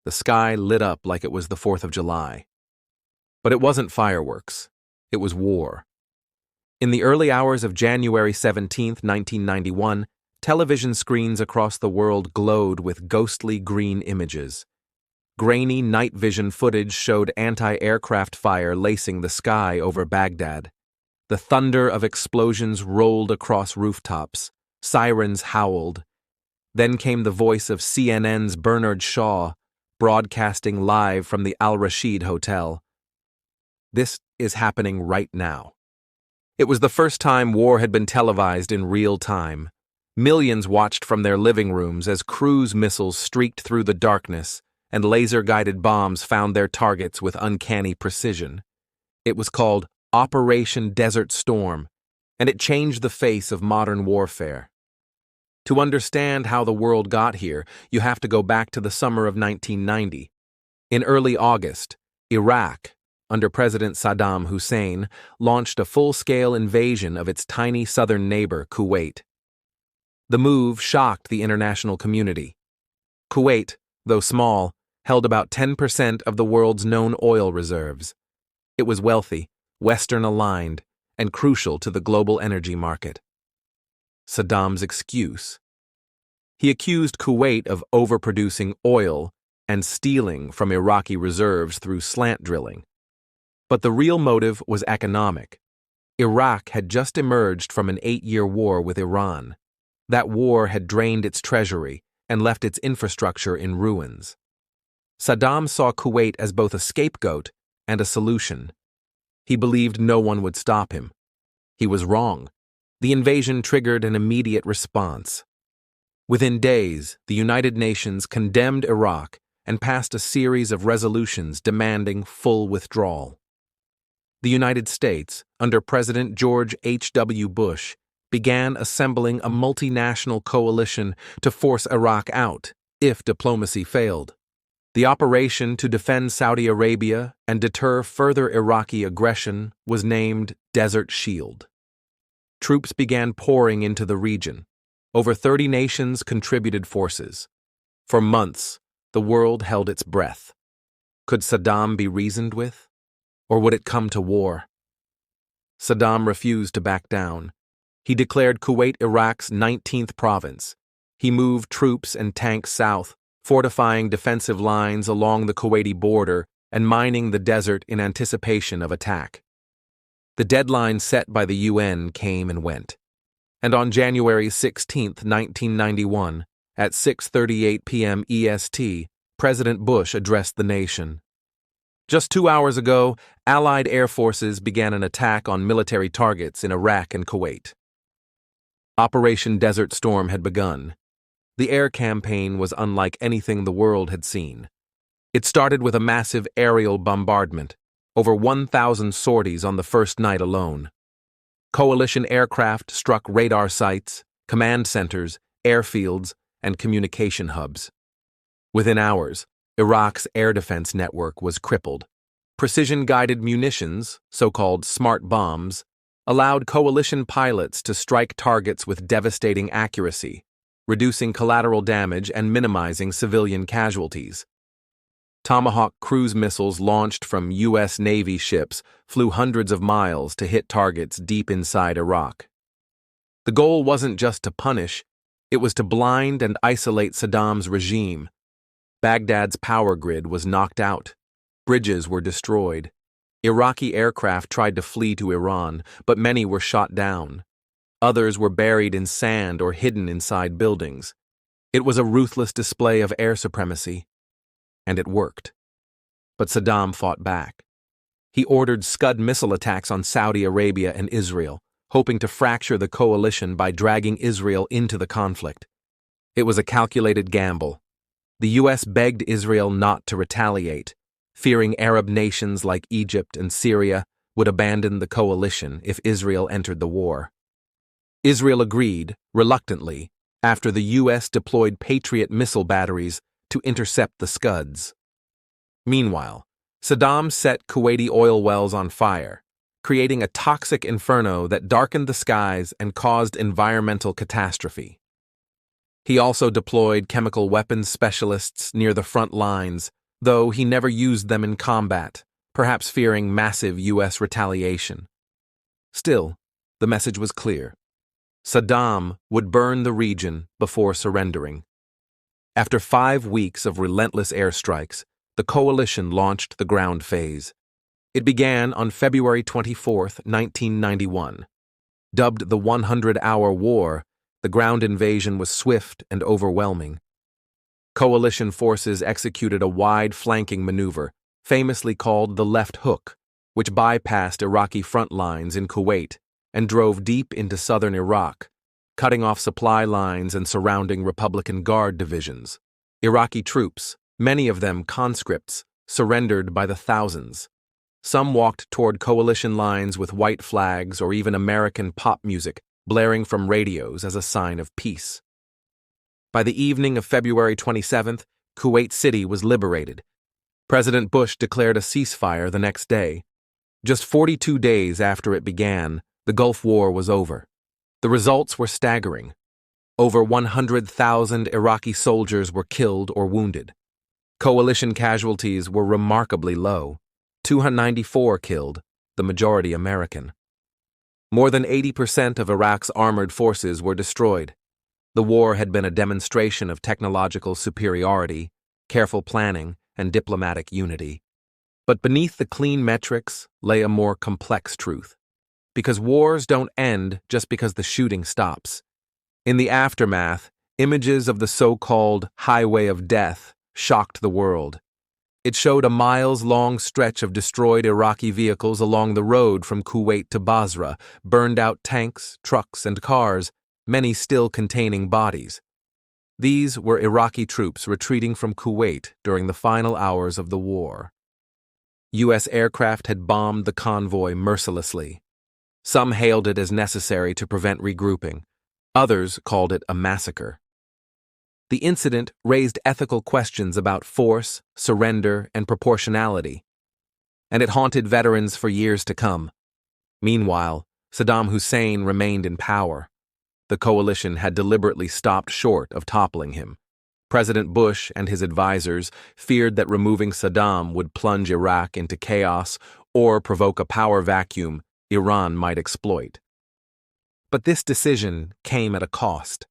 The sky lit up like it was the 4th of July. But it wasn't fireworks. It was war. In the early hours of January 17, 1991, television screens across the world glowed with ghostly green images. Grainy night vision footage showed anti-aircraft fire lacing the sky over Baghdad. The thunder of explosions rolled across rooftops. Sirens howled. Then came the voice of CNN's Bernard Shaw, broadcasting live from the Al Rashid Hotel. This is happening right now. It was the first time war had been televised in real time. Millions watched from their living rooms as cruise missiles streaked through the darkness and laser-guided bombs found their targets with uncanny precision. It was called Operation Desert Storm, and it changed the face of modern warfare. To understand how the world got here, you have to go back to the summer of 1990. In early August, Iraq, under President Saddam Hussein, launched a full-scale invasion of its tiny southern neighbor, Kuwait. The move shocked the international community. Kuwait, though small, held about 10% of the world's known oil reserves. It was wealthy, Western-aligned, and crucial to the global energy market. Saddam's excuse. He accused Kuwait of overproducing oil and stealing from Iraqi reserves through slant drilling. But the real motive was economic. Iraq had just emerged from an 8-year war with Iran. That war had drained its treasury and left its infrastructure in ruins. Saddam saw Kuwait as both a scapegoat and a solution. He believed no one would stop him. He was wrong. The invasion triggered an immediate response. Within days, the United Nations condemned Iraq and passed a series of resolutions demanding full withdrawal. The United States, under President George H.W. Bush, began assembling a multinational coalition to force Iraq out, if diplomacy failed. The operation to defend Saudi Arabia and deter further Iraqi aggression was named Desert Shield. Troops began pouring into the region. Over 30 nations contributed forces. For months, the world held its breath. Could Saddam be reasoned with? Or would it come to war? Saddam refused to back down. He declared Kuwait Iraq's 19th province. He moved troops and tanks south, fortifying defensive lines along the Kuwaiti border and mining the desert in anticipation of attack. The deadline set by the UN came and went. And on January 16, 1991, at 6:38 p.m. EST, President Bush addressed the nation. Just 2 hours ago, Allied air forces began an attack on military targets in Iraq and Kuwait. Operation Desert Storm had begun. The air campaign was unlike anything the world had seen. It started with a massive aerial bombardment, over 1,000 sorties on the first night alone. Coalition aircraft struck radar sites, command centers, airfields, and communication hubs. Within hours, Iraq's air defense network was crippled. Precision-guided munitions, so-called smart bombs, allowed coalition pilots to strike targets with devastating accuracy, reducing collateral damage and minimizing civilian casualties. Tomahawk cruise missiles launched from U.S. Navy ships flew hundreds of miles to hit targets deep inside Iraq. The goal wasn't just to punish, it was to blind and isolate Saddam's regime. Baghdad's power grid was knocked out. Bridges were destroyed. Iraqi aircraft tried to flee to Iran, but many were shot down. Others were buried in sand or hidden inside buildings. It was a ruthless display of air supremacy. And it worked. But Saddam fought back. He ordered Scud missile attacks on Saudi Arabia and Israel, hoping to fracture the coalition by dragging Israel into the conflict. It was a calculated gamble. The U.S. begged Israel not to retaliate, fearing Arab nations like Egypt and Syria would abandon the coalition if Israel entered the war. Israel agreed, reluctantly, after the U.S. deployed Patriot missile batteries to intercept the Scuds. Meanwhile, Saddam set Kuwaiti oil wells on fire, creating a toxic inferno that darkened the skies and caused environmental catastrophe. He also deployed chemical weapons specialists near the front lines, though he never used them in combat, perhaps fearing massive U.S. retaliation. Still, the message was clear. Saddam would burn the region before surrendering. After 5 weeks of relentless airstrikes, the coalition launched the ground phase. It began on February 24, 1991. Dubbed the 100-hour war, the ground invasion was swift and overwhelming. Coalition forces executed a wide flanking maneuver, famously called the left hook, which bypassed Iraqi front lines in Kuwait and drove deep into southern Iraq, cutting off supply lines and surrounding Republican Guard divisions. Iraqi troops, many of them conscripts, surrendered by the thousands. Some walked toward coalition lines with white flags or even American pop music blaring from radios as a sign of peace. By the evening of February 27th, Kuwait City was liberated. President Bush declared a ceasefire the next day. Just 42 days after it began, the Gulf War was over. The results were staggering. Over 100,000 Iraqi soldiers were killed or wounded. Coalition casualties were remarkably low. 294 killed, the majority American. More than 80% of Iraq's armored forces were destroyed. The war had been a demonstration of technological superiority, careful planning, and diplomatic unity. But beneath the clean metrics lay a more complex truth. Because wars don't end just because the shooting stops. In the aftermath, images of the so-called highway of death shocked the world. It showed a miles-long stretch of destroyed Iraqi vehicles along the road from Kuwait to Basra, burned-out tanks, trucks, and cars, many still containing bodies. These were Iraqi troops retreating from Kuwait during the final hours of the war. U.S. aircraft had bombed the convoy mercilessly. Some hailed it as necessary to prevent regrouping. Others called it a massacre. The incident raised ethical questions about force, surrender, and proportionality, and it haunted veterans for years to come. Meanwhile, Saddam Hussein remained in power. The coalition had deliberately stopped short of toppling him. President Bush and his advisors feared that removing Saddam would plunge Iraq into chaos or provoke a power vacuum Iran might exploit. But this decision came at a cost.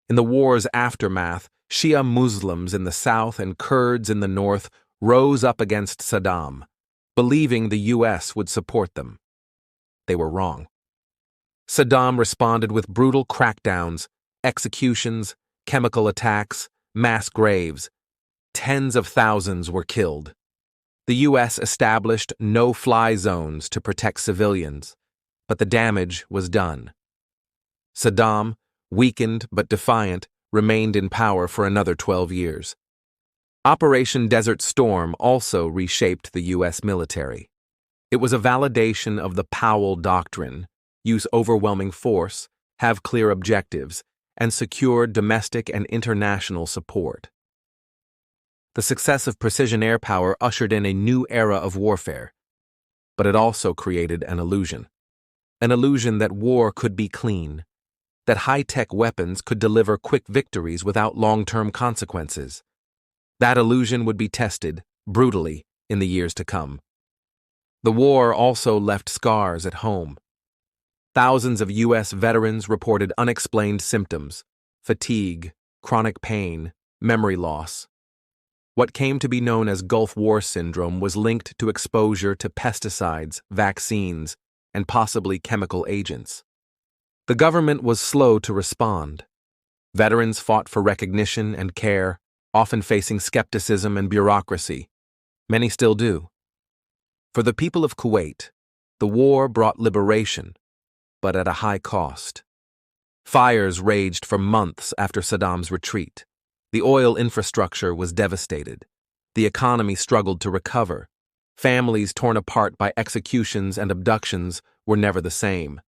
In the war's aftermath, Shia Muslims in the south and Kurds in the north rose up against Saddam, believing the U.S. would support them. They were wrong. Saddam responded with brutal crackdowns, executions, chemical attacks, mass graves. Tens of thousands were killed. The U.S. established no-fly zones to protect civilians, but the damage was done. Saddam, weakened but defiant, remained in power for another 12 years. Operation Desert Storm also reshaped the U.S. military. It was a validation of the Powell Doctrine: use overwhelming force, have clear objectives, and secure domestic and international support. The success of precision air power ushered in a new era of warfare, but it also created an illusion that war could be clean, that high-tech weapons could deliver quick victories without long-term consequences. That illusion would be tested, brutally, in the years to come. The war also left scars at home. Thousands of U.S. veterans reported unexplained symptoms: fatigue, chronic pain, memory loss. What came to be known as Gulf War syndrome was linked to exposure to pesticides, vaccines, and possibly chemical agents. The government was slow to respond. Veterans fought for recognition and care, often facing skepticism and bureaucracy. Many still do. For the people of Kuwait, the war brought liberation, but at a high cost. Fires raged for months after Saddam's retreat. The oil infrastructure was devastated. The economy struggled to recover. Families torn apart by executions and abductions were never the same.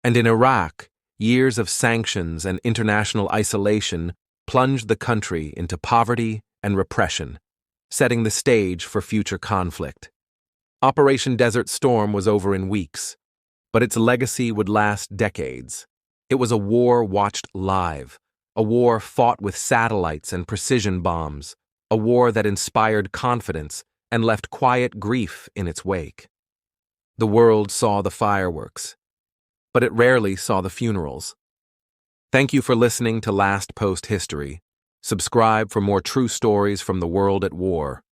And in Iraq, years of sanctions and international isolation plunged the country into poverty and repression, setting the stage for future conflict. Operation Desert Storm was over in weeks, but its legacy would last decades. It was a war watched live, a war fought with satellites and precision bombs, a war that inspired confidence and left quiet grief in its wake. The world saw the fireworks, but it rarely saw the funerals. Thank you for listening to Last Post History. Subscribe for more true stories from the world at war.